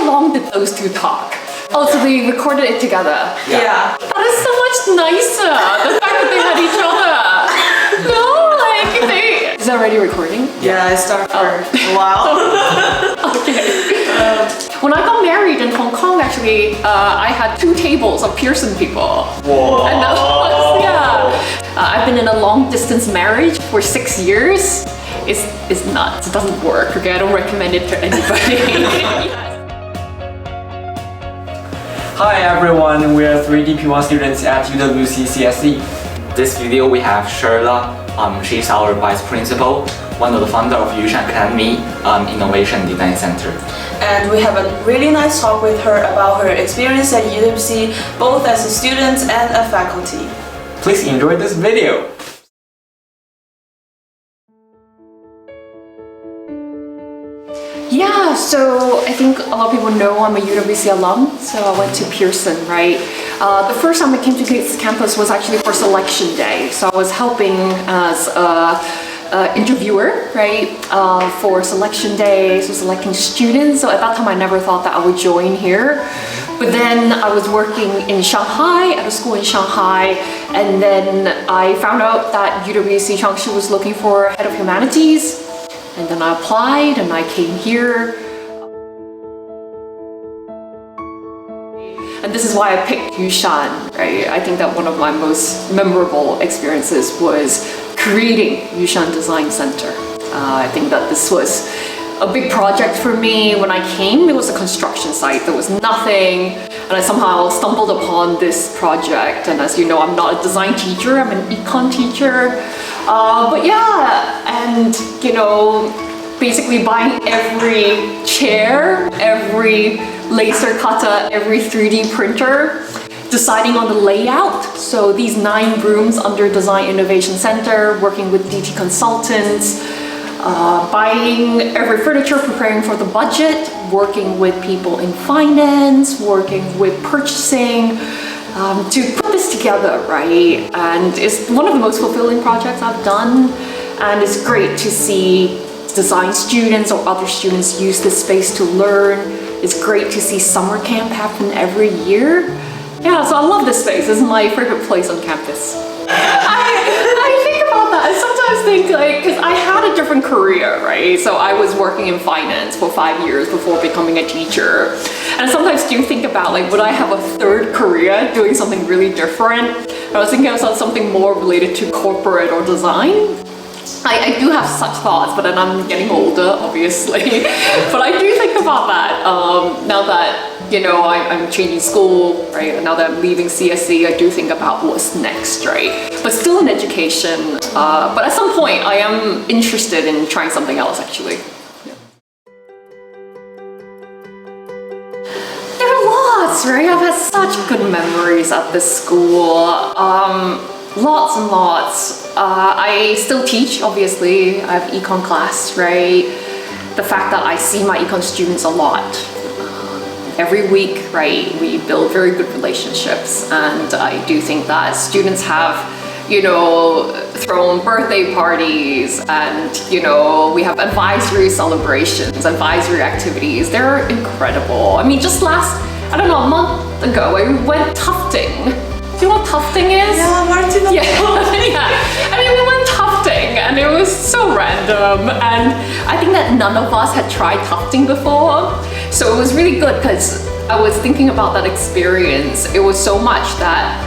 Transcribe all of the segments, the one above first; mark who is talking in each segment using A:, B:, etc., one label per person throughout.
A: how long did those two talk? Oh, so they recorded it together.
B: Yeah.
A: That is so much nicer. The fact that they had each other. No, like they. Is that already recording?
B: Yeah, I started for a while.
A: Okay. When I got married in Hong Kong, actually, I had 2 tables of Pearson people.
C: Whoa.
A: And that was, yeah. I've been in a long distance marriage for 6 years. It's nuts. It doesn't work. Okay, I don't recommend it to anybody.
C: Hi everyone, we are 3D P1 students at UWC CSC. This video we have Shirla. She's our vice principal, one of the founder of Yushan Academy Innovation Design Center.
B: And we have a really nice talk with her about her experience at UWC, both as a student and a faculty.
C: Please enjoy this video.
A: Yeah, so I think a lot of people know I'm a UWC alum, so I went to Pearson, right? The first time I came to this campus was actually for selection day, so I was helping as an interviewer, right, for selection day, so selecting students. So at that time I never thought that I would join here. But then I was working in Shanghai, at a school in Shanghai, and then I found out that UWC Changshu was looking for head of humanities. And then I applied and I came here. And this is why I picked Yushan, right? I think that one of my most memorable experiences was creating Yushan Design Center. I think that this was a big project for me. When I came, it was a construction site. There was nothing. And I somehow stumbled upon this project. And as you know, I'm not a design teacher, I'm an econ teacher. But yeah, and you know, basically buying every chair, every laser cutter, every 3D printer, deciding on the layout. So these 9 rooms under Design Innovation Center, working with DT consultants, buying every furniture, preparing for the budget, working with people in finance, working with purchasing, to put this together, right? And it's one of the most fulfilling projects I've done, and it's great to see design students or other students use this space to learn. It's great to see summer camp happen every year. Yeah, so I love this space. This is my favorite place on campus. I think about that. I sometimes think like, because I had a different career, right? So I was working in finance for 5 years before becoming a teacher. And I sometimes do think about like, would I have a third career doing something really different? I was thinking about something more related to corporate or design. I do have such thoughts, but then I'm getting older, obviously. But I do think about that now that, you know, I'm changing school, right? And now that I'm leaving CSC, I do think about what's next, right? But still in education. But at some point, I am interested in trying something else, actually. Yeah. There are lots, right? I've had such good memories at this school. Lots and lots. I still teach, obviously. I have econ class, right? The fact that I see my econ students a lot. Every week, right, we build very good relationships. And I do think that students have, you know, thrown birthday parties and, you know, we have advisory celebrations, advisory activities. They're incredible. I mean, just a month ago, I went tufting. Do you know what tufting is?
B: Yeah, Martin.
A: Yeah. Yeah. I mean, we went tufting and it was so random. And I think that none of us had tried tufting before. So it was really good because I was thinking about that experience. It was so much that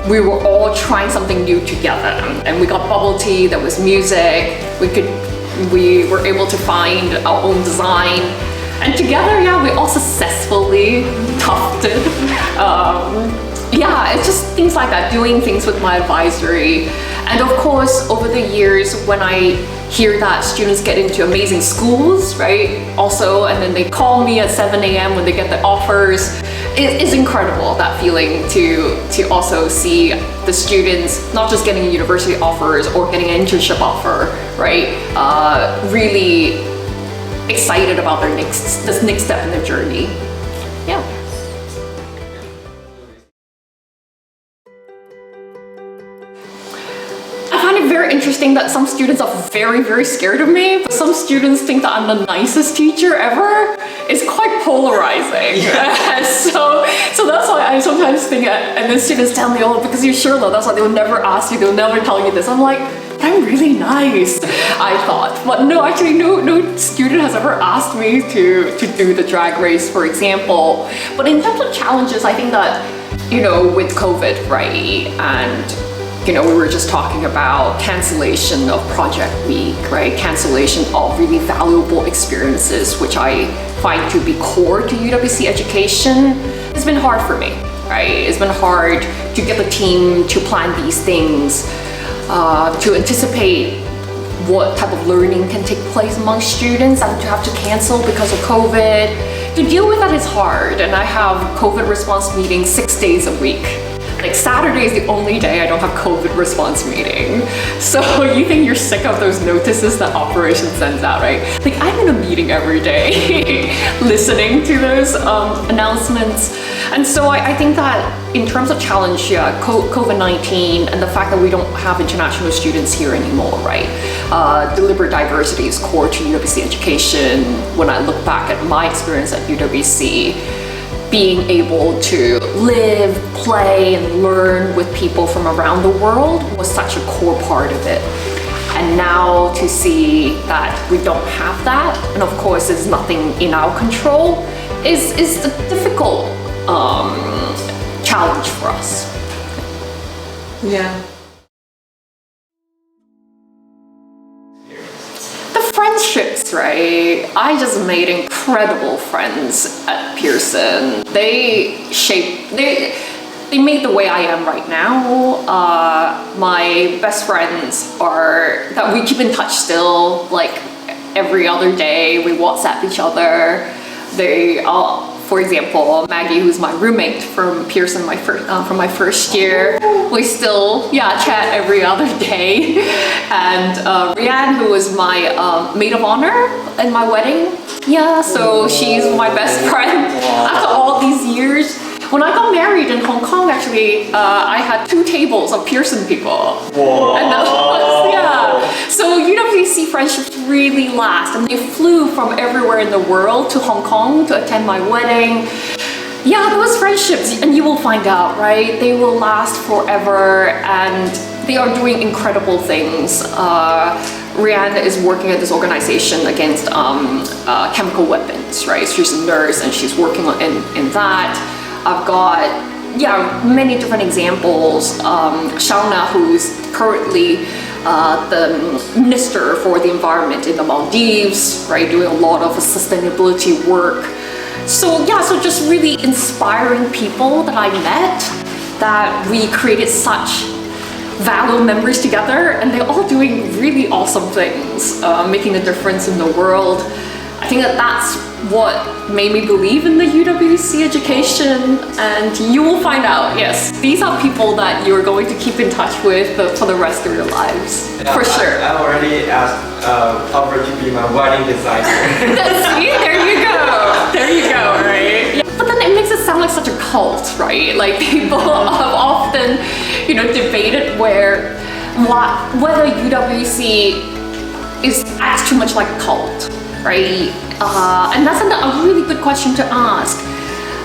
A: we were all trying something new together. And we got bubble tea, there was music. We were able to find our own design. And together, yeah, we all successfully tufted. Yeah, it's just things like that, doing things with my advisory. And of course, over the years, when I hear that students get into amazing schools, right? Also, and then they call me at 7 a.m. when they get the offers. It is incredible, that feeling to also see the students not just getting university offers or getting an internship offer, right? Really excited about this next step in their journey. Yeah. Very interesting that some students are very, very scared of me, but some students think that I'm the nicest teacher ever. It's quite polarizing. going. So that's why I sometimes think, and then students tell me, oh, because you're Shirla, that's why they'll never ask you, they'll never tell you this. I'm like, I'm really nice, I thought. But no, actually, no student has ever asked me to do the drag race, for example. But in terms of challenges, I think that, with COVID, right, and we were just talking about cancellation of project week, right? Cancellation of really valuable experiences, which I find to be core to UWC education. It's been hard for me, right? It's been hard to get the team to plan these things, to anticipate what type of learning can take place among students and to have to cancel because of COVID. To deal with that is hard, and I have COVID response meetings 6 days a week. Like Saturday is the only day I don't have COVID response meeting. So you think you're sick of those notices that operations sends out, right? Like I'm in a meeting every day listening to those announcements. And so I think that in terms of challenge, yeah, COVID-19 and the fact that we don't have international students here anymore, right? Deliberate diversity is core to UWC education. When I look back at my experience at UWC, being able to live, play, and learn with people from around the world was such a core part of it. And now to see that we don't have that, and of course there's nothing in our control, is a difficult challenge for us.
B: Yeah.
A: Friendships, right? I just made incredible friends at Pearson. They made the way I am right now. My best friends are that we keep in touch still, like every other day. We WhatsApp each other. They all, for example, Maggie, who's my roommate from Pearson, from my first year, we still chat every other day. And Rianne, who was my maid of honor in my wedding, so she's my best friend after all these years. When I got married in Hong Kong, actually, I had 2 tables of Pearson people.
C: Whoa.
A: And that was, so UWC friendships really last, and they flew from everywhere in the world to Hong Kong to attend my wedding. Yeah, those friendships, and you will find out, right? They will last forever, and they are doing incredible things. Rianne is working at this organization against chemical weapons, right? She's a nurse, and she's working in that. I've got many different examples. Shauna, who's currently the Minister for the Environment in the Maldives, right, doing a lot of sustainability work. So just really inspiring people that I met, that we created such valuable memories together, and they're all doing really awesome things, making a difference in the world. I think that's what made me believe in the UWC education, and you will find out, yes, these are people that you're going to keep in touch with for the rest of your lives, for sure.
D: I already asked Albert to be my wedding designer.
A: See, there you go, right? Yeah. But then it makes it sound like such a cult, right? Like people have often, debated whether UWC acts too much like a cult, right? And that's a really good question to ask.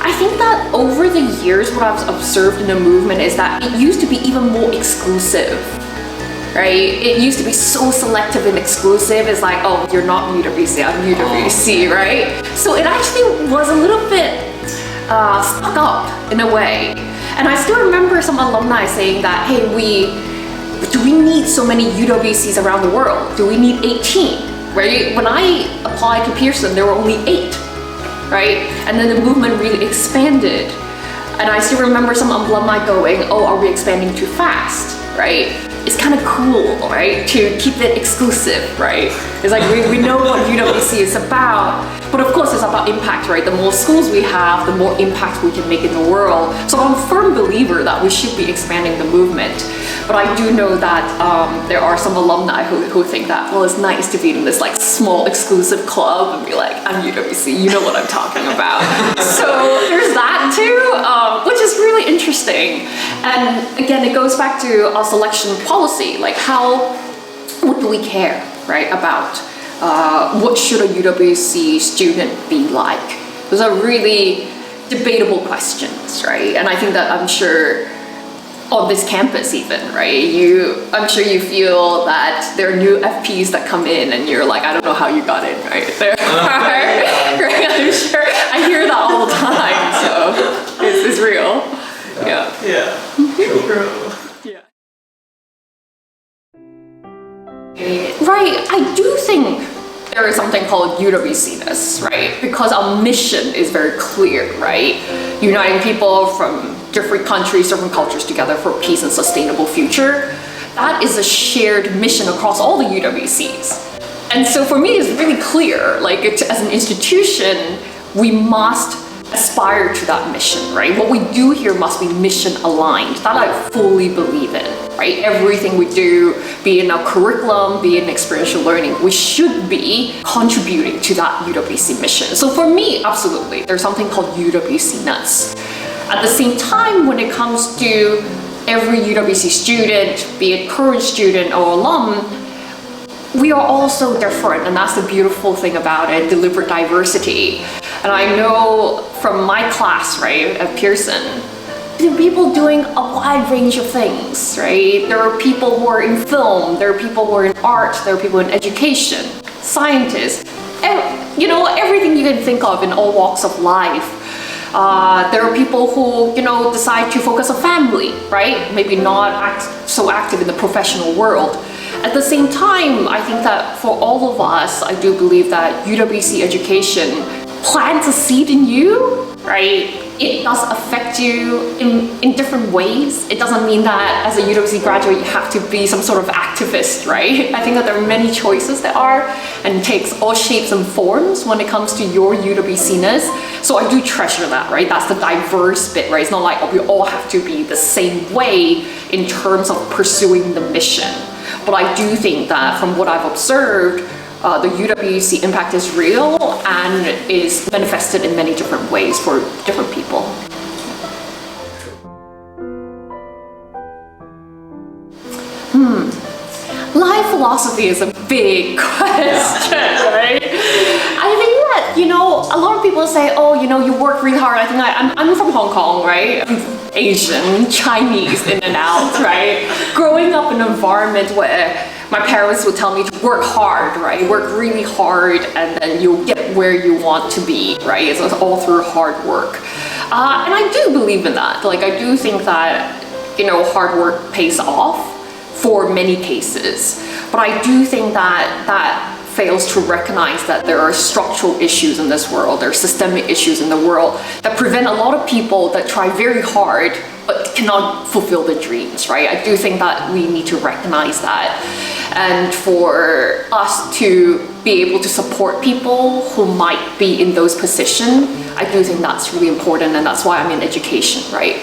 A: I think that over the years, what I've observed in the movement is that it used to be even more exclusive, right? It used to be so selective and exclusive. It's like, oh, you're not UWC, I'm UWC, right? So it actually was a little bit stuck up in a way. And I still remember some alumni saying that, hey, do we need so many UWCs around the world? Do we need 18? Right? When I applied to Pearson, there were only 8, right? And then the movement really expanded. And I still remember some alumni going, oh, are we expanding too fast, right? It's kind of cool, right? To keep it exclusive, right? It's like we know what UWC is about, but of course it's about impact, right? The more schools we have, the more impact we can make in the world. So I'm a firm believer that we should be expanding the movement. But I do know that there are some alumni who think that, well, it's nice to be in this like small exclusive club and be like, I'm UWC, you know what I'm talking about. So there's that too, which is really interesting. And again, it goes back to our selection policy, like what do we care, right, about what should a UWC student be like? Those are really debatable questions, right? And I think that I'm sure on this campus even, right? I'm sure you feel that there are new FPs that come in and you're like, I don't know how you got in, right? Right? I'm sure I hear that all the time, so it's real. Yeah.
D: True.
A: Yeah. Right, I do think there is something called UWCness, right? Because our mission is very clear, right? Uniting people from different countries, different cultures together for a peace and sustainable future. That is a shared mission across all the UWCs. And so for me, it's really clear, like as an institution, we must aspire to that mission, right? What we do here must be mission aligned. That I fully believe in, right? Everything we do, be it in our curriculum, be it in experiential learning, we should be contributing to that UWC mission. So for me, absolutely, there's something called UWCness. At the same time, when it comes to every UWC student, be it current student or alum, we are all so different, and that's the beautiful thing about it, deliberate diversity. And I know from my class, right, at Pearson, there are people doing a wide range of things, right? There are people who are in film, there are people who are in art, there are people in education, scientists, you know, everything you can think of in all walks of life. There are people who, you know, decide to focus on family, right? Maybe not so active in the professional world. At the same time, I think that for all of us, I do believe that UWC education plants a seed in you, right? It does affect you in different ways. It doesn't mean that as a UWC graduate, you have to be some sort of activist, right? I think that there are many choices there are, and it takes all shapes and forms when it comes to your UWCness. So I do treasure that, right? That's the diverse bit, right? It's not like, oh, we all have to be the same way in terms of pursuing the mission. But I do think that from what I've observed, the UWC impact is real and is manifested in many different ways for different people. Life philosophy is a big question, right? I think that, you know, a lot of people say, oh, you know, you work really hard. I think I'm from Hong Kong, right? I'm Asian, Chinese, in and out, right? Growing up in an environment where my parents would tell me to work hard, right? Work really hard and then you'll get where you want to be, right? It's all through hard work. And I do believe in that. Like, I do think that, you know, hard work pays off for many cases. But I do think that that fails to recognize that there are structural issues in this world, there are systemic issues in the world that prevent a lot of people that try very hard but cannot fulfill their dreams, right? I do think that we need to recognize that. And for us to be able to support people who might be in those positions, I do think that's really important, and that's why I'm in education, right?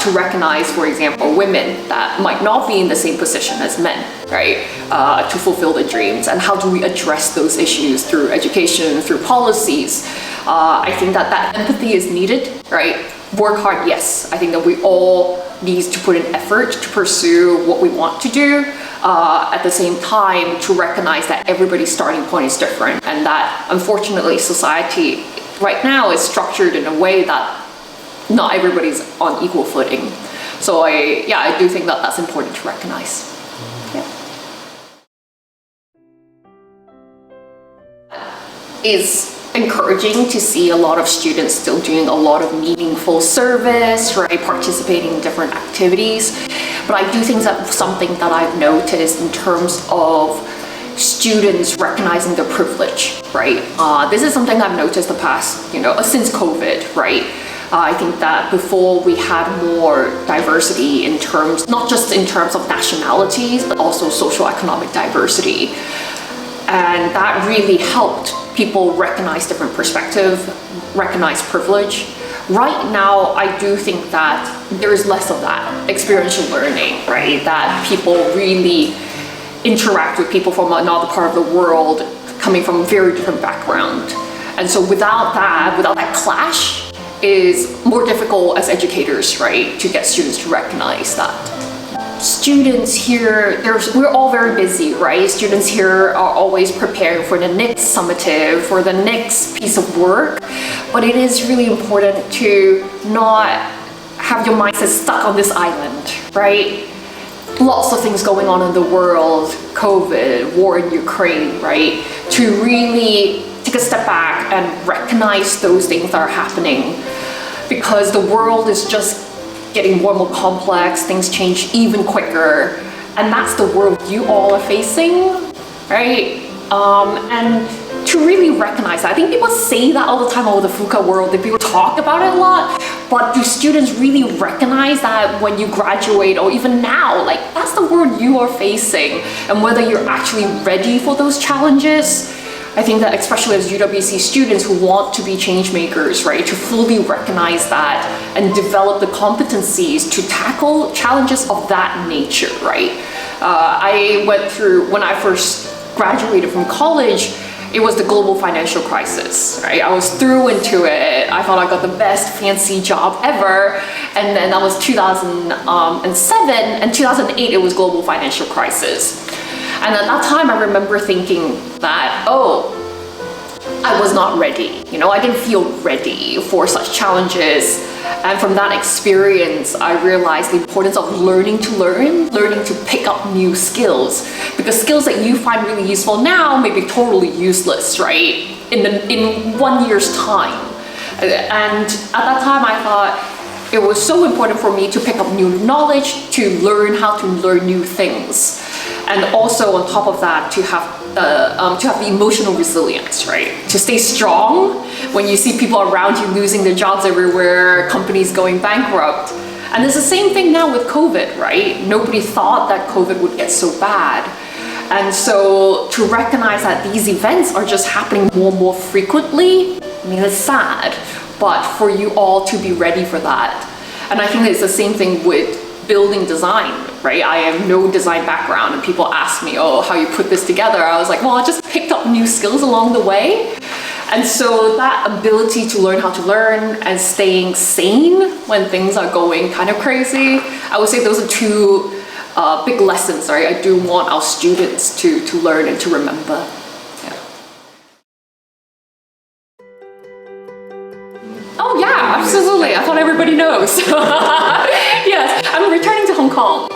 A: To recognize, for example, women that might not be in the same position as men, right? To fulfill their dreams, and how do we address those issues through education, through policies? I think that that empathy is needed, right? Work hard, yes. I think that we all need to put in effort to pursue what we want to do. At the same time, to recognize that everybody's starting point is different, and that unfortunately society right now is structured in a way that not everybody's on equal footing. So I do think that that's important to recognize. Yeah. Is encouraging to see a lot of students still doing a lot of meaningful service, right? Participating in different activities. But I do think that something that I've noticed in terms of students recognizing their privilege, right? This is something I've noticed the past, since COVID, right? I think that before we had more diversity in terms, not just in terms of nationalities, but also socioeconomic diversity. And that really helped people recognize different perspectives, recognize privilege. Right now, I do think that there's less of that experiential learning, right? That people really interact with people from another part of the world, coming from a very different background. And so without that clash, is more difficult as educators, right? To get students to recognize that. students here, we're all very busy, right? Students here are always preparing for the next summative, for the next piece of work. But it is really important to not have your mindset stuck on this island, right? Lots of things going on in the world, COVID, war in Ukraine, right? To really take a step back and recognize those things that are happening, because the world is just getting more and more complex, things change even quicker, and that's the world you all are facing, right? And to really recognize that. I think people say that all the time, oh, the VUCA world, that people talk about it a lot, but do students really recognize that when you graduate, or even now, like that's the world you are facing, and whether you're actually ready for those challenges? I think that especially as UWC students who want to be change makers, right, to fully recognize that and develop the competencies to tackle challenges of that nature, right? I went through, when I first graduated from college, it was the global financial crisis, right? I was through into it. I thought I got the best fancy job ever. And then that was 2007, and 2008 it was global financial crisis. And at that time, I remember thinking that, oh, I was not ready. You know, I didn't feel ready for such challenges. And from that experience, I realized the importance of learning to learn, learning to pick up new skills. Because skills that you find really useful now may be totally useless, right? In 1 year's time. And at that time, I thought it was so important for me to pick up new knowledge, to learn how to learn new things. And also on top of that, to have the emotional resilience, right? To stay strong when you see people around you losing their jobs everywhere, companies going bankrupt. And it's the same thing now with COVID, right? Nobody thought that COVID would get so bad. And so to recognize that these events are just happening more and more frequently, I mean, it's sad, but for you all to be ready for that. And I think it's the same thing with building design, right? I have no design background, and people ask me, oh, how you put this together? I was like, well, I just picked up new skills along the way. And so that ability to learn how to learn and staying sane when things are going kind of crazy, I would say those are two big lessons, right? I do want our students to learn and to remember. Oh yeah, absolutely. I thought everybody knows. Yes, I'm returning to Hong Kong.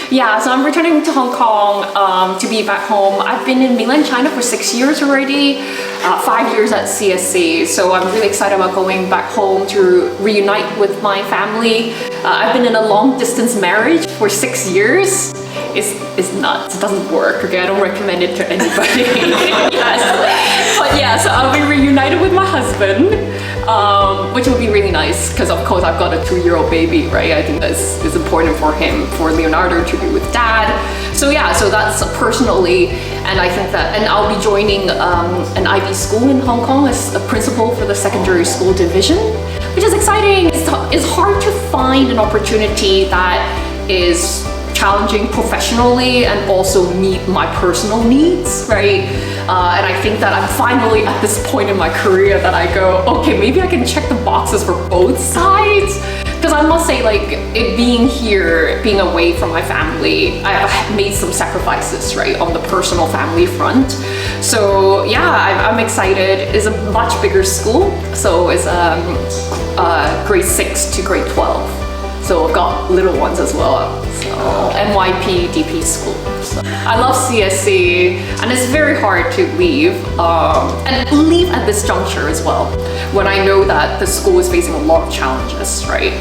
A: Yeah, so I'm returning to Hong Kong to be back home. I've been in mainland China for 6 years already, 5 years at CSC. So I'm really excited about going back home to reunite with my family. I've been in a long distance marriage for 6 years. It's nuts, it doesn't work, okay? I don't recommend it to anybody. Yes. But yeah, so I'll be reunited with my husband, which will be really nice, because of course I've got a 2-year-old baby, right? I think that's is important for him, for Leonardo to be with dad. So yeah, so that's personally, and I think that, and I'll be joining an IB school in Hong Kong as a principal for the secondary school division, which is exciting. It's hard to find an opportunity that is challenging professionally and also meet my personal needs, right? And I think that I'm finally at this point in my career that I go, okay, maybe I can check the boxes for both sides. Because I must say, like, it being here, being away from my family, I've made some sacrifices, right, on the personal family front. So yeah, I'm excited. It's a much bigger school. So it's grade 6 to grade 12. So I've got little ones as well. So NYP DP school. So I love CSC, and it's very hard to leave and leave at this juncture as well, when I know that the school is facing a lot of challenges, right?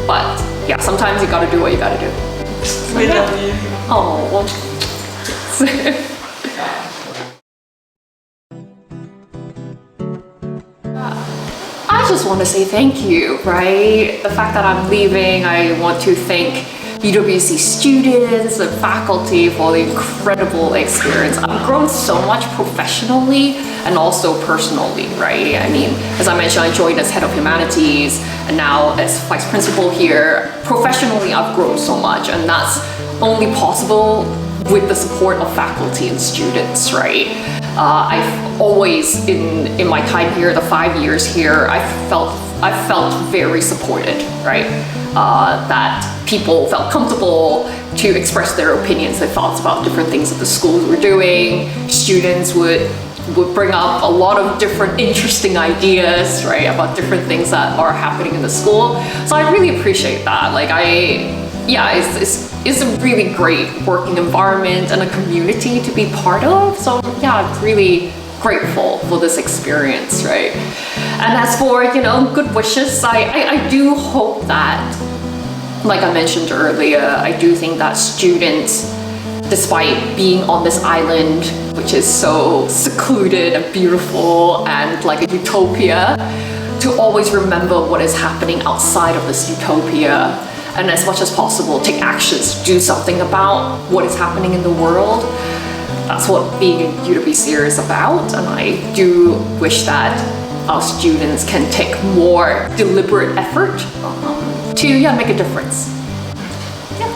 A: But yeah, sometimes you gotta do what you gotta do.
B: We love you.
A: Oh, well. I just want to say thank you, right? The fact that I'm leaving, I want to thank UWC students and faculty for the incredible experience. I've grown so much professionally and also personally, right? I mean, as I mentioned, I joined as head of humanities and now as vice principal here. Professionally, I've grown so much, and that's only possible with the support of faculty and students, right? I've always, in my time here, the 5 years here, I I felt very supported, right? That people felt comfortable to express their opinions, their thoughts about different things that the schools were doing. Students would bring up a lot of different interesting ideas, right, about different things that are happening in the school. So I really appreciate that. Like it's a really great working environment and a community to be part of. So yeah, I'm really grateful for this experience, right? And as for, good wishes, I do hope that, like I mentioned earlier, I do think that students, despite being on this island, which is so secluded and beautiful and like a utopia, to always remember what is happening outside of this utopia, and as much as possible take actions, do something about what is happening in the world. That's what being a UWCer is about, and I do wish that our students can take more deliberate effort to make a difference. Yeah.